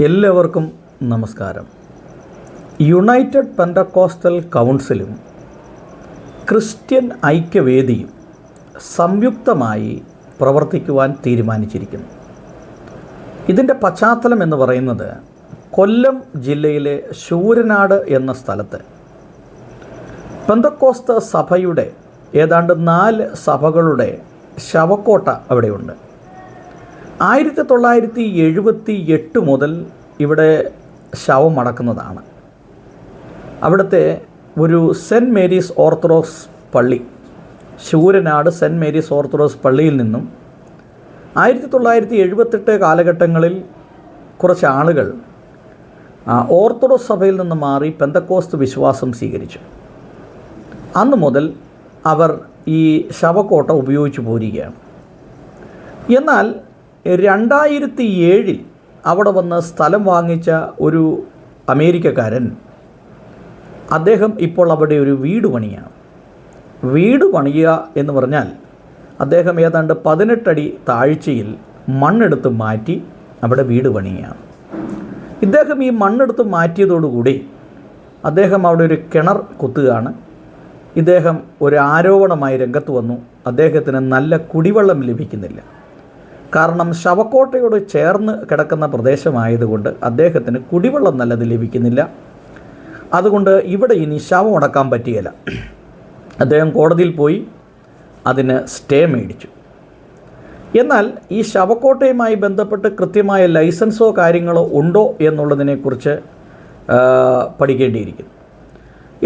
എല്ലാവർക്കും നമസ്കാരം. United Pentecostal കൗൺസിലും Christian ഐക്യവേദിയും സംയുക്തമായി പ്രവർത്തിക്കുവാൻ തീരുമാനിച്ചിരിക്കുന്നു. ഇതിൻ്റെ പശ്ചാത്തലം എന്ന് പറയുന്നത് കൊല്ലം ജില്ലയിലെ ശൂരനാട് എന്ന സ്ഥലത്ത് പെന്തക്കോസ്ത സഭയുടെ ഏതാണ്ട് 4 സഭകളുടെ ശവക്കോട്ട അവിടെയുണ്ട്. 1978 മുതൽ ഇവിടെ ശവം അടക്കുന്നതാണ്. അവിടുത്തെ ഒരു സെൻറ്റ് മേരീസ് ഓർത്തഡോക്സ് പള്ളി, ശൂരനാട് സെൻറ്റ് മേരീസ് ഓർത്തഡോക്സ് പള്ളിയിൽ നിന്നും 1978 കാലഘട്ടങ്ങളിൽ കുറച്ച് ആളുകൾ ഓർത്തഡോക്സ് സഭയിൽ നിന്ന് മാറി പെന്തക്കോസ്ത് വിശ്വാസം സ്വീകരിച്ചു. അന്ന് മുതൽ അവർ ഈ ശവക്കോട്ട ഉപയോഗിച്ചു പോരുകയാണ്. എന്നാൽ 2007 അവിടെ വന്ന് സ്ഥലം വാങ്ങിച്ച ഒരു അമേരിക്കക്കാരൻ, അദ്ദേഹം ഇപ്പോൾ അവിടെ ഒരു വീട് പണിയാണ്. വീട് പണിയുക എന്ന് പറഞ്ഞാൽ അദ്ദേഹം ഏതാണ്ട് 18 അടി താഴ്ചയിൽ മണ്ണെടുത്ത് മാറ്റി അവിടെ വീട് പണിയുകയാണ്. ഇദ്ദേഹം ഈ മണ്ണെടുത്ത് മാറ്റിയതോടുകൂടി അദ്ദേഹം അവിടെ ഒരു കിണർ കുത്തുകയാണ്. ഇദ്ദേഹം ഒരു ആരോപണമായി രംഗത്ത് വന്നു. അദ്ദേഹത്തിന് നല്ല കുടിവെള്ളം ലഭിക്കുന്നില്ല. കാരണം ശവക്കോട്ടയോട് ചേർന്ന് കിടക്കുന്ന പ്രദേശമായതുകൊണ്ട് അദ്ദേഹത്തിന് കുടിവെള്ളം നല്ലത് ലഭിക്കുന്നില്ല. അതുകൊണ്ട് ഇവിടെ ഇനി ശവം അടക്കാൻ പറ്റുകയില്ല. അദ്ദേഹം കോടതിയിൽ പോയി അതിന് സ്റ്റേ മേടിച്ചു. എന്നാൽ ഈ ശവക്കോട്ടയുമായി ബന്ധപ്പെട്ട് കൃത്യമായ ലൈസൻസോ കാര്യങ്ങളോ ഉണ്ടോ എന്നുള്ളതിനെക്കുറിച്ച് പഠിക്കേണ്ടിയിരിക്കുന്നു.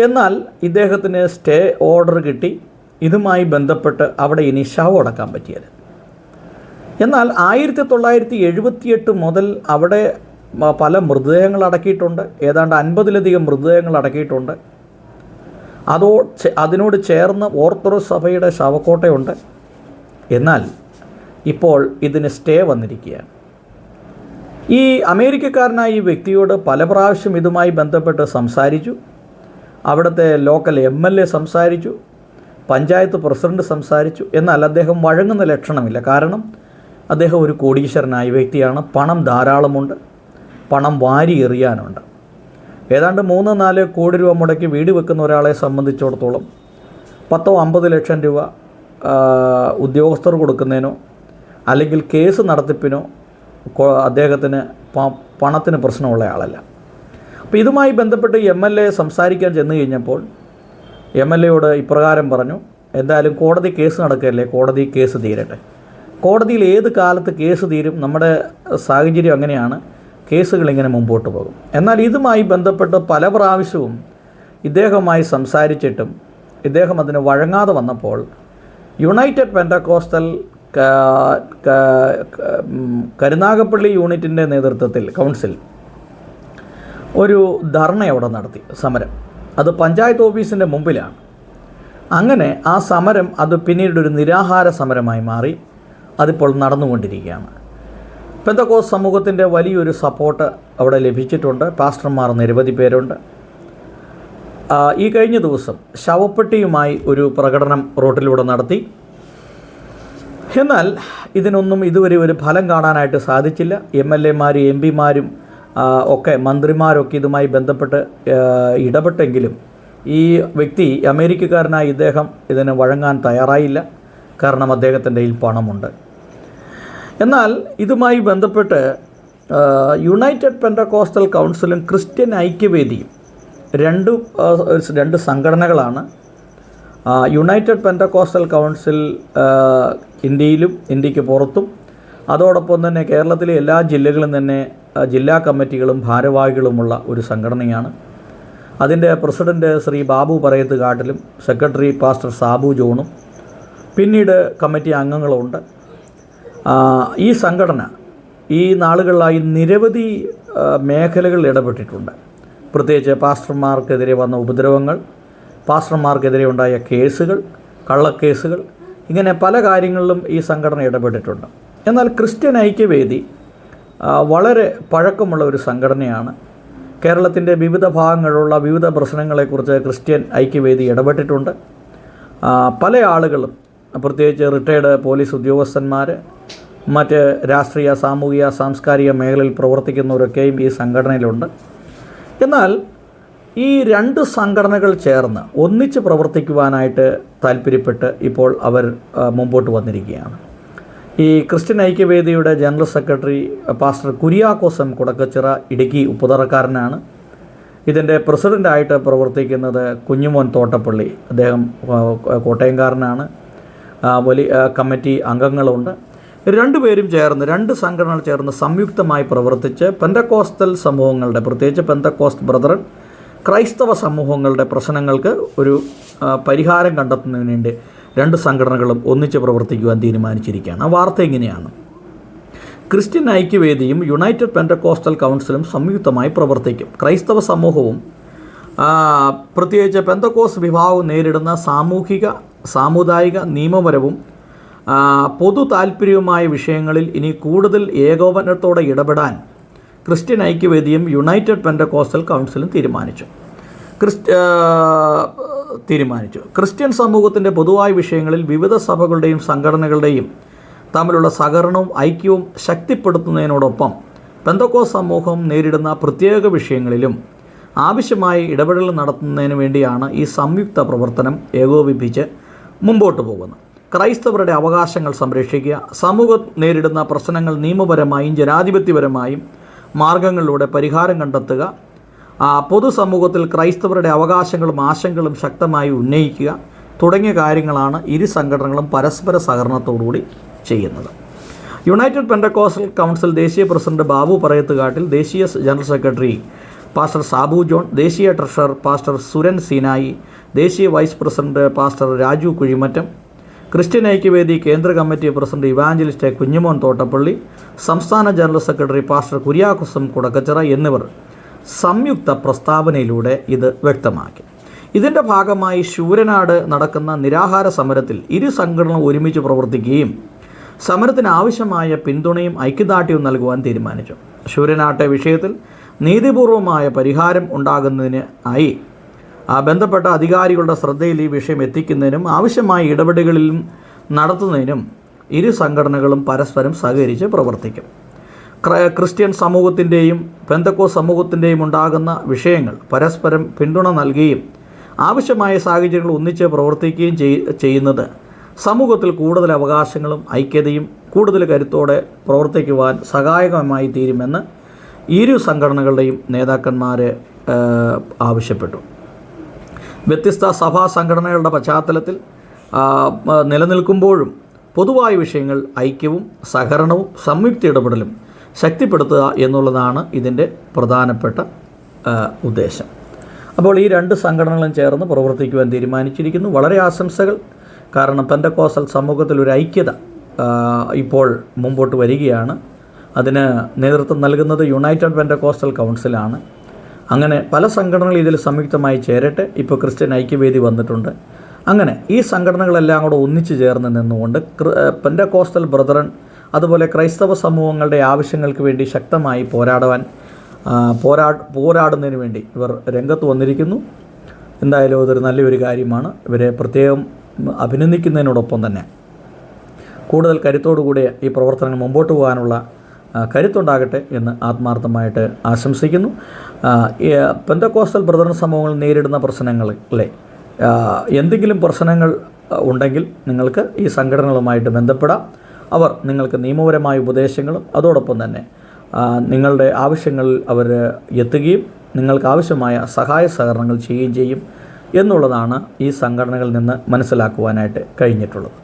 എന്നാൽ ഇദ്ദേഹത്തിന് സ്റ്റേ ഓർഡർ കിട്ടി. ഇതുമായി ബന്ധപ്പെട്ട് അവിടെ ഇനി ശവം അടക്കാൻ പറ്റിയത്. എന്നാൽ 1978 മുതൽ അവിടെ പല മൃതദേഹങ്ങൾ അടക്കിയിട്ടുണ്ട്. ഏതാണ്ട് 50-ലധികം മൃതദേഹങ്ങൾ അടക്കിയിട്ടുണ്ട്. അതിനോട് ചേർന്ന് ഓർത്തഡോക്സ് സഭയുടെ ശവക്കോട്ടയുണ്ട്. എന്നാൽ ഇപ്പോൾ ഇതിന് സ്റ്റേ വന്നിരിക്കുകയാണ്. ഈ അമേരിക്കക്കാരനായ ഈ വ്യക്തിയോട് പല പ്രാവശ്യം ഇതുമായി ബന്ധപ്പെട്ട് സംസാരിച്ചു. അവിടുത്തെ ലോക്കൽ MLA സംസാരിച്ചു, പഞ്ചായത്ത് പ്രസിഡന്റ് സംസാരിച്ചു. എന്നാൽ അദ്ദേഹം വഴങ്ങുന്ന ലക്ഷണമില്ല. കാരണം അദ്ദേഹം ഒരു കോടീശ്വരനായ വ്യക്തിയാണ്. പണം ധാരാളമുണ്ട്, പണം വാരി എറിയാനുണ്ട്. ഏതാണ്ട് 3-4 കോടി രൂപ മുടക്കി വീട് വെക്കുന്ന ഒരാളെ സംബന്ധിച്ചിടത്തോളം 10-50 ലക്ഷം രൂപ ഉദ്യോഗസ്ഥർ കൊടുക്കുന്നതിനോ അല്ലെങ്കിൽ കേസ് നടത്തിപ്പിനോ അദ്ദേഹത്തിന് പണത്തിന് പ്രശ്നമുള്ള ആളല്ല. അപ്പോൾ ഇതുമായി ബന്ധപ്പെട്ട് MLA സംസാരിക്കാൻ ചെന്ന് കഴിഞ്ഞപ്പോൾ MLAയോട് ഇപ്രകാരം പറഞ്ഞു, എന്തായാലും കോടതി കേസ് നടക്കുകയല്ലേ, കോടതി കേസ് തീരട്ടെ. കോടതിയിൽ ഏത് കാലത്ത് കേസ് തീരും, നമ്മുടെ സാഹചര്യം അങ്ങനെയാണ്, കേസുകളിങ്ങനെ മുമ്പോട്ട് പോകും. എന്നാൽ ഇതുമായി ബന്ധപ്പെട്ട് പല പ്രാവശ്യവും ഇദ്ദേഹവുമായി സംസാരിച്ചിട്ടും ഇദ്ദേഹം അതിന് വഴങ്ങാതെ വന്നപ്പോൾ യുണൈറ്റഡ് പെന്തക്കോസ്റ്റൽ കരുനാഗപ്പള്ളി യൂണിറ്റിൻ്റെ നേതൃത്വത്തിൽ കൗൺസിൽ ഒരു ധർണ അവിടെ നടത്തി, സമരം. അത് പഞ്ചായത്ത് ഓഫീസിൻ്റെ മുമ്പിലാണ്. അങ്ങനെ ആ സമരം അത് പിന്നീടൊരു നിരാഹാര സമരമായി മാറി. അതിപ്പോൾ നടന്നുകൊണ്ടിരിക്കുകയാണ്. പെന്തക്കോസ്ത് സമൂഹത്തിൻ്റെ വലിയൊരു സപ്പോർട്ട് അവിടെ ലഭിച്ചിട്ടുണ്ട്. പാസ്റ്റർമാർ നിരവധി പേരുണ്ട്. ഈ കഴിഞ്ഞ ദിവസം ശവപ്പെട്ടിയുമായി ഒരു പ്രകടനം റോട്ടിലൂടെ നടത്തി. എന്നാൽ ഇതിനൊന്നും ഇതുവരെ ഒരു ഫലം കാണാനായിട്ട് സാധിച്ചില്ല. MLA-മാരും MP-മാരും ഒക്കെ മന്ത്രിമാരൊക്കെ ഇതുമായി ബന്ധപ്പെട്ട് ഇടപെട്ടെങ്കിലും ഈ വ്യക്തി, അമേരിക്കക്കാരനായ ഇദ്ദേഹം, ഇതിന് വഴങ്ങാൻ തയ്യാറായില്ല. കാരണം അദ്ദേഹത്തിൻ്റെ കയ്യിൽ പണമുണ്ട്. എന്നാൽ ഇതുമായി ബന്ധപ്പെട്ട് യുണൈറ്റഡ് പെന്തക്കോസ്റ്റൽ കൗൺസിലും ക്രിസ്ത്യൻ ഐക്യവേദിയും രണ്ട് സംഘടനകളാണ്. യുണൈറ്റഡ് പെന്തക്കോസ്റ്റൽ കൗൺസിൽ ഇന്ത്യയിലും ഇന്ത്യക്ക് പുറത്തും, അതോടൊപ്പം തന്നെ കേരളത്തിലെ എല്ലാ ജില്ലകളിലും തന്നെ ജില്ലാ കമ്മിറ്റികളും ഭാരവാഹികളുമുള്ള ഒരു സംഘടനയാണ്. അതിൻ്റെ പ്രസിഡൻറ്റ് ശ്രീ ബാബു പറയത്തുകാട്ടിലും സെക്രട്ടറി പാസ്റ്റർ സാബു ജോണും പിന്നീട് കമ്മിറ്റി അംഗങ്ങളുണ്ട്. ഈ സംഘടന ഈ നാളുകളിലായി നിരവധി മേഖലകളിൽ ഇടപെട്ടിട്ടുണ്ട്. പ്രത്യേകിച്ച് പാസ്റ്റർമാർക്കെതിരെ വന്ന ഉപദ്രവങ്ങൾ, പാസ്റ്റർമാർക്കെതിരെ ഉണ്ടായ കേസുകൾ, കള്ളക്കേസുകൾ, ഇങ്ങനെ പല കാര്യങ്ങളിലും ഈ സംഘടന ഇടപെട്ടിട്ടുണ്ട്. എന്നാൽ ക്രിസ്ത്യൻ ഐക്യവേദി വളരെ പഴക്കമുള്ള ഒരു സംഘടനയാണ്. കേരളത്തിൻ്റെ വിവിധ ഭാഗങ്ങളിലുള്ള വിവിധ പ്രശ്നങ്ങളെക്കുറിച്ച് ക്രിസ്ത്യൻ ഐക്യവേദി ഇടപെട്ടിട്ടുണ്ട്. പല ആളുകളും, പ്രത്യേകിച്ച് റിട്ടയർഡ് പോലീസ് ഉദ്യോഗസ്ഥന്മാർ, മറ്റ് രാഷ്ട്രീയ, സാമൂഹിക, സാംസ്കാരിക മേഖലയിൽ പ്രവർത്തിക്കുന്നവരൊക്കെയും ഈ സംഘടനയിലുണ്ട്. എന്നാൽ ഈ രണ്ട് സംഘടനകൾ ചേർന്ന് ഒന്നിച്ച് പ്രവർത്തിക്കുവാനായിട്ട് താല്പര്യപ്പെട്ട് ഇപ്പോൾ അവർ മുമ്പോട്ട് വന്നിരിക്കുകയാണ്. ഈ ക്രിസ്ത്യൻ ഐക്യവേദിയുടെ general secretary pastor Kuriakose M Kudakkachira Idukki ഉപ്പുതറക്കാരനാണ്. ഇതിൻ്റെ പ്രസിഡൻ്റായിട്ട് പ്രവർത്തിക്കുന്നത് കുഞ്ഞുമോൻ തോട്ടപ്പള്ളി, അദ്ദേഹം കോട്ടയംകാരനാണ്. വലിയ കമ്മിറ്റി അംഗങ്ങളുണ്ട്. രണ്ടുപേരും ചേർന്ന്, രണ്ട് സംഘടനകൾ ചേർന്ന് സംയുക്തമായി പ്രവർത്തിച്ച് പെന്തക്കോസ്തൽ സമൂഹങ്ങളുടെ, പ്രത്യേകിച്ച് പെന്തക്കോസ്റ്റ് ബ്രദറൻ ക്രൈസ്തവ സമൂഹങ്ങളുടെ പ്രശ്നങ്ങൾക്ക് ഒരു പരിഹാരം കണ്ടെത്തുന്നതിന് വേണ്ടി രണ്ട് സംഘടനകളും ഒന്നിച്ച് പ്രവർത്തിക്കുവാൻ തീരുമാനിച്ചിരിക്കുകയാണ്. ആ വാർത്ത ഇങ്ങനെയാണ്: ക്രിസ്ത്യൻ ഐക്യവേദിയും യുണൈറ്റഡ് പെന്തക്കോസ്റ്റൽ കൗൺസിലും സംയുക്തമായി പ്രവർത്തിക്കും. ക്രൈസ്തവ സമൂഹവും പ്രത്യേകിച്ച് പെന്തക്കോസ്റ്റ് വിഭാഗവും നേരിടുന്ന സാമൂഹിക, സാമുദായിക, നിയമപരവും പൊതു താൽപ്പര്യവുമായ വിഷയങ്ങളിൽ ഇനി കൂടുതൽ ഏകോപനത്തോടെ ഇടപെടാൻ ക്രിസ്ത്യൻ ഐക്യവേദിയും യുണൈറ്റഡ് പെന്തക്കോസ്റ്റൽ കൗൺസിലും തീരുമാനിച്ചു. ക്രിസ്ത്യൻ സമൂഹത്തിൻ്റെ പൊതുവായ വിഷയങ്ങളിൽ വിവിധ സഭകളുടെയും സംഘടനകളുടെയും തമ്മിലുള്ള സഹകരണവും ഐക്യവും ശക്തിപ്പെടുത്തുന്നതിനോടൊപ്പം പെന്തക്കോസ്റ്റ് സമൂഹം നേരിടുന്ന പ്രത്യേക വിഷയങ്ങളിലും ആവശ്യമായ ഇടപെടൽ നടത്തുന്നതിന് വേണ്ടിയാണ് ഈ സംയുക്ത പ്രവർത്തനം ഏകോപിപ്പിച്ച് മുമ്പോട്ട് പോകുന്നത്. ക്രൈസ്തവരുടെ അവകാശങ്ങൾ സംരക്ഷിക്കുക, സമൂഹം നേരിടുന്ന പ്രശ്നങ്ങൾ നിയമപരമായും ജനാധിപത്യപരമായും മാർഗങ്ങളിലൂടെ പരിഹാരം കണ്ടെത്തുക, പൊതുസമൂഹത്തിൽ ക്രൈസ്തവരുടെ അവകാശങ്ങളും ആശങ്കകളും ശക്തമായി ഉന്നയിക്കുക തുടങ്ങിയ കാര്യങ്ങളാണ് ഇരു സംഘടനകളും പരസ്പര സഹകരണത്തോടുകൂടി ചെയ്യുന്നത്. യുണൈറ്റഡ് പെന്തക്കോസ്റ്റൽ കൗൺസിൽ ദേശീയ പ്രസിഡന്റ് ബാബു പറയത്തുകാട്ടിൽ, ദേശീയ general secretary pastor Sabu John, ദേശീയ ട്രഷറർ പാസ്റ്റർ സുരൻ സീനായി, ദേശീയ vice president pastor Raju Kuzhimattam, Christian Aikyavedi കേന്ദ്ര committee president evangelist Kunjumon Thottappally, സംസ്ഥാന general secretary pastor Kuriakose Kudakkachira എന്നിവർ സംയുക്ത പ്രസ്താവനയിലൂടെ ഇത് വ്യക്തമാക്കി. ഇതിൻ്റെ ഭാഗമായി ശൂരനാട് നടക്കുന്ന നിരാഹാര സമരത്തിൽ ഇരു സംഘടനകളും ഒരുമിച്ച് പ്രവർത്തിക്കുകയും സമരത്തിന് ആവശ്യമായ പിന്തുണയും ഐക്യദാർഢ്യവും നൽകുവാൻ തീരുമാനിച്ചു. ശൂരനാട്ടെ വിഷയത്തിൽ നീതിപൂർവമായ പരിഹാരം ഉണ്ടാകുന്നതിന് ആയി ബന്ധപ്പെട്ട അധികാരികളുടെ ശ്രദ്ധയിൽ ഈ വിഷയം എത്തിക്കുന്നതിനും ആവശ്യമായ ഇടപെടലുകളിലും നടത്തുന്നതിനും ഇരു സംഘടനകളും പരസ്പരം സഹകരിച്ച് പ്രവർത്തിക്കും. ക്രിസ്ത്യൻ സമൂഹത്തിൻ്റെയും പെന്തക്കോസ്റ്റ് സമൂഹത്തിൻ്റെയും ഉണ്ടാകുന്ന വിഷയങ്ങൾ പരസ്പരം പിന്തുണ നൽകുകയും ആവശ്യമായ സാഹചര്യങ്ങൾ ഒന്നിച്ച് പ്രവർത്തിക്കുകയും ചെയ്യുന്നത് സമൂഹത്തിൽ കൂടുതൽ അവകാശങ്ങളും ഐക്യതയും കൂടുതൽ കരുത്തോടെ പ്രവർത്തിക്കുവാൻ സഹായകമായി തീരുമെന്ന് ഇരു സംഘടനകളുടെയും നേതാക്കന്മാർ ആവശ്യപ്പെട്ടു. വ്യത്യസ്ത സഭാ സംഘടനകളുടെ പശ്ചാത്തലത്തിൽ നിലനിൽക്കുമ്പോഴും പൊതുവായ വിഷയങ്ങൾ ഐക്യവും സഹകരണവും സംയുക്ത ഇടപെടലും ശക്തിപ്പെടുത്തുക എന്നുള്ളതാണ് ഇതിൻ്റെ പ്രധാനപ്പെട്ട ഉദ്ദേശം. അപ്പോൾ ഈ രണ്ട് സംഘടനകളും ചേർന്ന് പ്രവർത്തിക്കുവാൻ തീരുമാനിച്ചിരിക്കുന്നു. വളരെ ആശംസകൾ. കാരണം പെന്തക്കോസ്റ്റൽ സമൂഹത്തിൽ ഒരു ഐക്യത ഇപ്പോൾ മുമ്പോട്ട് വരികയാണ്. അതിന് നേതൃത്വം നൽകുന്നത് യുണൈറ്റഡ് പെന്തക്കോസ്റ്റൽ കൗൺസിലാണ്. അങ്ങനെ പല സംഘടനകൾ ഇതിൽ സംയുക്തമായി ചേരട്ടെ. ഇപ്പോൾ ക്രിസ്ത്യൻ ഐക്യവേദി വന്നിട്ടുണ്ട്. അങ്ങനെ ഈ സംഘടനകളെല്ലാം കൂടെ ഒന്നിച്ചു ചേർന്ന് നിന്നുകൊണ്ട് പെന്തക്കോസ്റ്റൽ ബ്രദറൻ അതുപോലെ ക്രൈസ്തവ സമൂഹങ്ങളുടെ ആവശ്യങ്ങൾക്ക് വേണ്ടി ശക്തമായി പോരാടുന്നതിന് വേണ്ടി ഇവർ രംഗത്ത് വന്നിരിക്കുന്നു. എന്തായാലും അതൊരു നല്ലൊരു കാര്യമാണ്. ഇവരെ പ്രത്യേകം അഭിനന്ദിക്കുന്നതിനോടൊപ്പം തന്നെ കൂടുതൽ കരുത്തോടുകൂടി ഈ പ്രവർത്തനങ്ങൾ മുമ്പോട്ട് പോകാനുള്ള കരുത്തുണ്ടാകട്ടെ എന്ന് ആത്മാർത്ഥമായിട്ട് ആശംസിക്കുന്നു. പെന്തക്കോസ്റ്റൽ ബ്രദറൻ സമൂഹങ്ങൾ നേരിടുന്ന പ്രശ്നങ്ങളെ എന്തെങ്കിലും പ്രശ്നങ്ങൾ ഉണ്ടെങ്കിൽ നിങ്ങൾക്ക് ഈ സംഘടനകളുമായിട്ട് ബന്ധപ്പെടാം. അവർ നിങ്ങൾക്ക് നിയമപരമായ ഉപദേശങ്ങളും അതോടൊപ്പം തന്നെ നിങ്ങളുടെ ആവശ്യങ്ങളിൽ അവർ എത്തുകയും നിങ്ങൾക്ക് ആവശ്യമായ സഹായ സഹകരണങ്ങൾ ചെയ്യുകയും ചെയ്യും എന്നുള്ളതാണ് ഈ സംഘടനകളിൽ നിന്ന് മനസ്സിലാക്കുവാനായിട്ട് കഴിഞ്ഞിട്ടുള്ളത്.